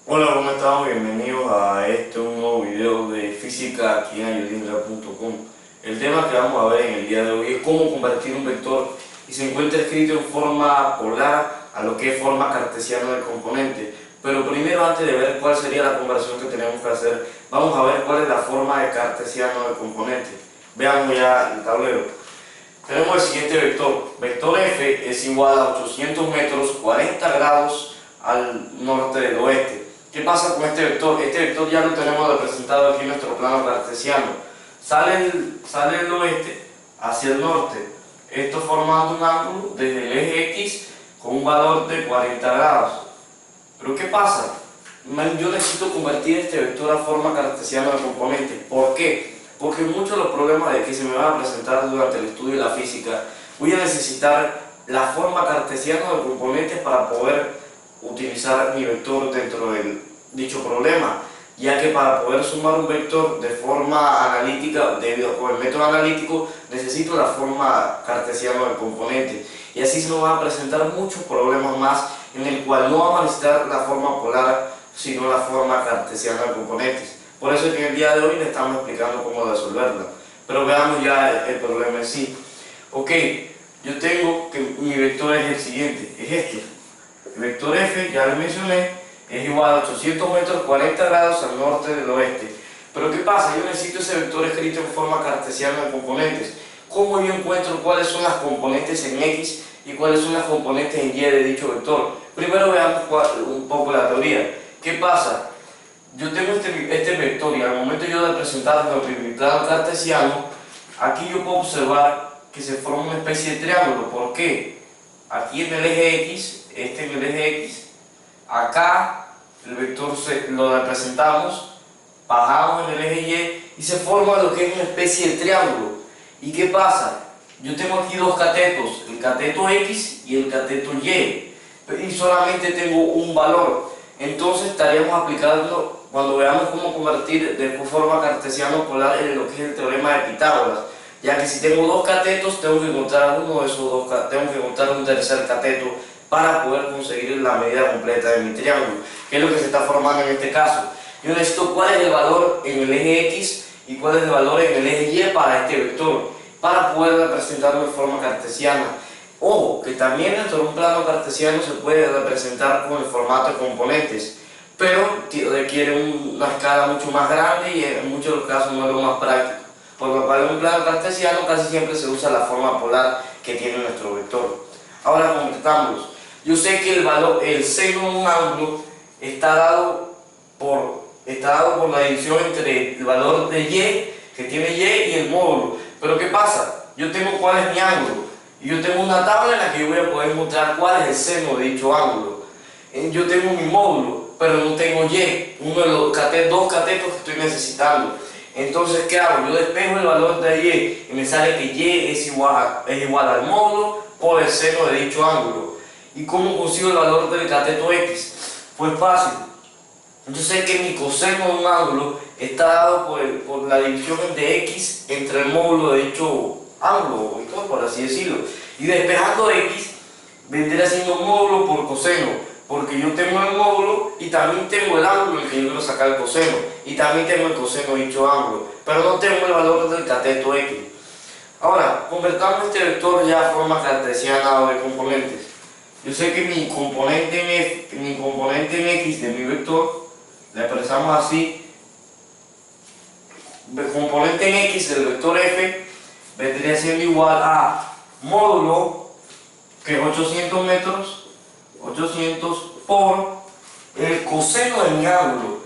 Hola, ¿cómo estamos? Bienvenidos a un nuevo video de física aquí en ayudindra.com. El tema que vamos a ver en el día de hoy es cómo convertir un vector y se encuentra escrito en forma polar a lo que es forma cartesiana del componente. Pero primero, antes de ver cuál sería la conversión que tenemos que hacer, vamos a ver cuál es la forma de cartesiano del componente. Veamos ya el tablero. Tenemos el siguiente vector. Vector f es igual a 800 metros 40 grados al norte del oeste. ¿Qué pasa con este vector? Este vector ya lo tenemos representado aquí en nuestro plano cartesiano. Sale del oeste hacia el norte. Esto formando un ángulo desde el eje X con un valor de 40 grados. Pero ¿qué pasa? Yo necesito convertir este vector a forma cartesiana del componente. ¿Por qué? Porque muchos de los problemas de que se me van a presentar durante el estudio de la física, voy a necesitar la forma cartesiana del componente para poder utilizar mi vector dentro de dicho problema, ya que para poder sumar un vector de forma analítica, con el método analítico, necesito la forma cartesiana del componente. Y así se nos van a presentar muchos problemas más en el cual no vamos a necesitar la forma polar, sino la forma cartesiana de componentes. Por eso es que en el día de hoy le estamos explicando cómo resolverla. Pero veamos ya el problema en sí. Ok, yo tengo que mi vector es el siguiente, es este. El vector f, ya lo mencioné, es igual a 800 metros 40 grados al norte del oeste. Pero ¿qué pasa? Yo necesito ese vector escrito en forma cartesiana de componentes. ¿Cómo yo encuentro cuáles son las componentes en X y cuáles son las componentes en Y de dicho vector? Primero veamos un poco la teoría. ¿Qué pasa? Yo tengo este vector y al momento yo de presentarlo en mi plano cartesiano, aquí yo puedo observar que se forma una especie de triángulo. ¿Por qué? Aquí en el eje X, en el eje X, acá el vector lo representamos, bajamos en el eje Y se forma lo que es una especie de triángulo. ¿Y qué pasa? Yo tengo aquí dos catetos, el cateto X y el cateto Y, y solamente tengo un valor. Entonces estaríamos aplicando, cuando veamos cómo convertir de forma cartesiano polar en lo que es el teorema de Pitágoras, ya que si tengo dos catetos tengo que encontrar uno de esos dos, tengo que encontrar un tercer cateto para poder conseguir la medida completa de mi triángulo, que es lo que se está formando en este caso. Yo necesito cuál es el valor en el eje X y cuál es el valor en el eje Y para este vector, para poder representarlo de forma cartesiana. Ojo, que también dentro de un plano cartesiano se puede representar con el formato de componentes, pero requiere una escala mucho más grande y en muchos de los casos no es lo más práctico. Por lo cual en un plano cartesiano casi siempre se usa la forma polar que tiene nuestro vector. Ahora completámoslos. Yo sé que el seno de un ángulo está dado por la división entre el valor de Y, que tiene Y, y el módulo. Pero ¿qué pasa? Yo tengo cuál es mi ángulo. Y yo tengo una tabla en la que yo voy a poder mostrar cuál es el seno de dicho ángulo. Yo tengo mi módulo, pero no tengo Y, uno de los dos catetos que estoy necesitando. Entonces, ¿qué hago? Yo despejo el valor de Y y me sale que Y es igual al módulo por el seno de dicho ángulo. ¿Y cómo consigo el valor del cateto X? Pues fácil. Yo sé que mi coseno de un ángulo está dado por la división de X entre el módulo de dicho ángulo, por así decirlo. Y despejando X, vendría siendo módulo por coseno, porque yo tengo el módulo y también tengo el ángulo en el que yo quiero sacar el coseno, y también tengo el coseno de dicho ángulo, pero no tengo el valor del cateto X. Ahora, convertamos este vector ya a forma cartesiana o de componentes. Yo sé que mi componente en X de mi vector, la expresamos así, el componente en X del vector f vendría siendo igual a módulo, que es 800 metros, 800 por el coseno de mi ángulo,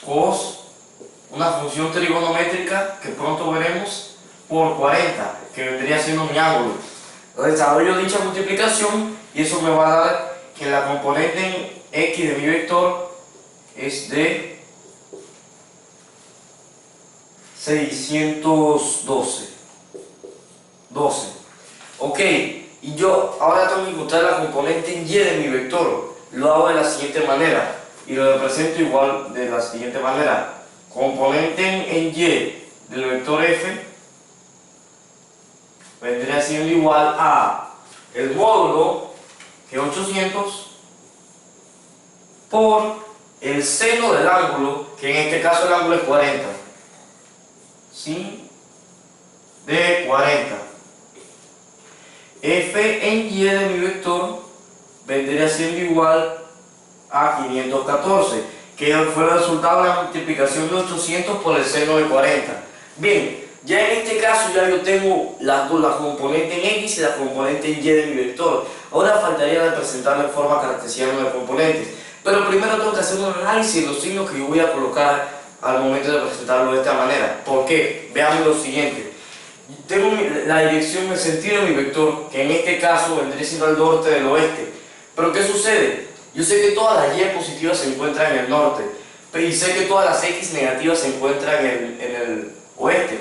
cos, una función trigonométrica que pronto veremos, por 40, que vendría siendo mi ángulo. Desarrollo dicha multiplicación y eso me va a dar que la componente en X de mi vector es de 612. Ok, y yo ahora tengo que encontrar la componente en Y de mi vector. Lo hago de la siguiente manera y lo represento igual de la siguiente manera. Componente en Y del vector f vendría siendo igual a el módulo, que es 800, por el seno del ángulo, que en este caso el ángulo es 40, sin de 40. F en y de mi vector vendría siendo igual a 514, que fue el resultado de la multiplicación de 800 por el seno de 40. Bien, ya en este caso ya yo tengo la componente en X y la componente en Y de mi vector. Ahora faltaría representarlo en forma cartesiana de componentes. Pero primero tengo que hacer un análisis de los signos que yo voy a colocar al momento de presentarlo de esta manera. ¿Por qué? Veamos lo siguiente. Tengo la dirección, el sentido de mi vector, que en este caso vendría siendo al norte del oeste. Pero ¿qué sucede? Yo sé que todas las Y positivas se encuentran en el norte, y sé que todas las X negativas se encuentran en el oeste.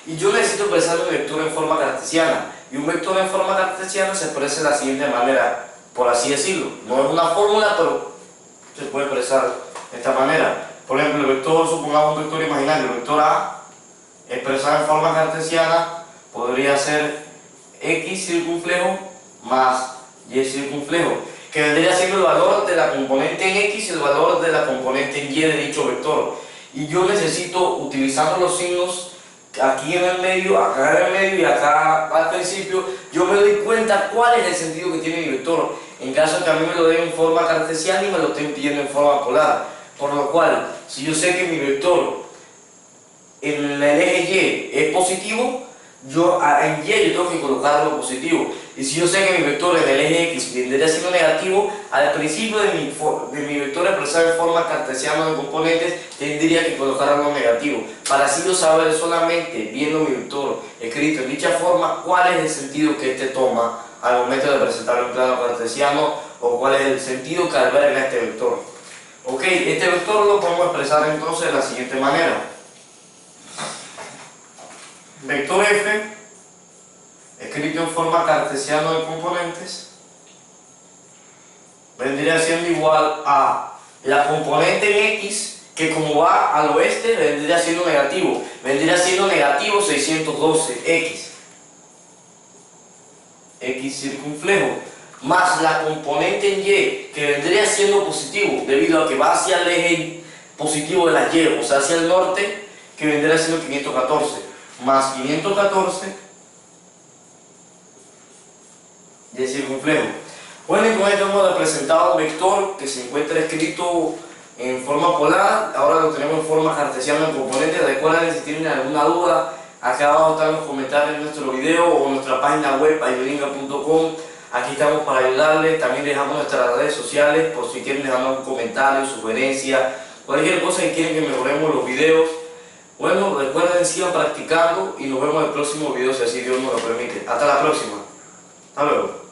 Y yo necesito expresar mi vector en forma cartesiana. Y un vector en forma cartesiana se expresa de la siguiente manera, por así decirlo. No es una fórmula, pero se puede expresar de esta manera. Por ejemplo, el vector, supongamos un vector imaginario, el vector A, expresado en forma cartesiana, podría ser X circunflejo más Y circunflejo, que vendría siendo el valor de la componente en X y el valor de la componente en Y de dicho vector. Y yo necesito, utilizando los signos aquí en el medio, acá en el medio y acá al principio, yo me doy cuenta cuál es el sentido que tiene mi vector, en caso de que a mí me lo den en forma cartesiana y me lo estén pidiendo en forma polar. Por lo cual, si yo sé que mi vector en el eje Y es positivo, yo en Y yo tengo que colocar algo positivo. Y si yo sé que mi vector en el eje X vendría siendo negativo, al principio de mi vector expresado en forma cartesiana de componentes, tendría que colocar algo negativo. Para así yo saber solamente, viendo mi vector escrito en dicha forma, cuál es el sentido que éste toma al momento de presentarlo en plano cartesiano, o cuál es el sentido que alberga este vector. Ok, este vector lo podemos expresar entonces de la siguiente manera. Vector F, escrito en forma cartesiana de componentes, vendría siendo igual a la componente en X, que como va al oeste, vendría siendo negativo. Vendría siendo negativo 612X. X circunflejo. Más la componente en Y, que vendría siendo positivo, debido a que va hacia el eje positivo de la Y, o sea, hacia el norte, que vendría siendo 514. Más 514 Y circunflejo. Bueno, y con esto hemos representado un vector que se encuentra escrito en forma polar. Ahora lo tenemos en forma cartesiana de componentes. Recuerden, si tienen alguna duda, acá abajo están los comentarios de nuestro video o nuestra página web ayuringa.com. Aquí estamos para ayudarles. También dejamos nuestras redes sociales por si quieren dejarnos un comentario, sugerencia, cualquier cosa que quieren que mejoremos los videos. Bueno, recuerden, sigan practicando y nos vemos en el próximo video si así Dios nos lo permite. Hasta la próxima. Hasta luego.